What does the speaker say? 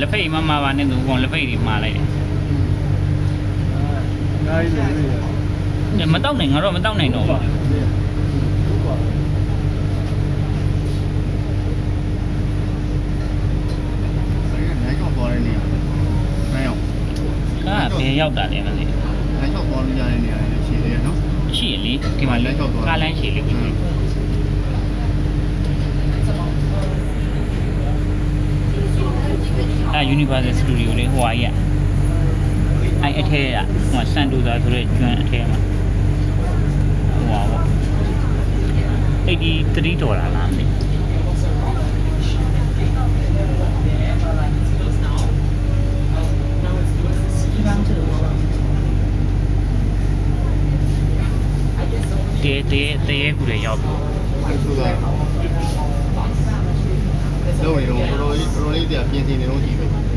လက်ဖိတ်မမှာပါနဲ့သူကောင်လက်ဖိတ်တွေမှာလိုက်တယ် နိုင်နေ မတောက်နိုင်ငါတော့မတောက်နိုင်တော့ဘူး နိုင်တော့သွားတဲ့နေရာနိုင်အောင် ဘယ်ရောက်တာလဲမသိ နိုင်တော့သွားလို့ရတဲ့နေရာလည်းရှိသေးရနော် ရှိရလေဒီမှာကားလမ်းရှိလေUniversal Studio လေးဟိုအကြီးအထဲကဟိုစန်တိုဇာဆိုတဲ့ကျွန်းအထဲမှာဟိုပါပေါ့$83လားမသိတဲကူတွေရောက်ပြီ ဆိုတာလုံးရင်တော့တော်တော်လေးပြင်းစင်နေတော့ကြည့်ပဲ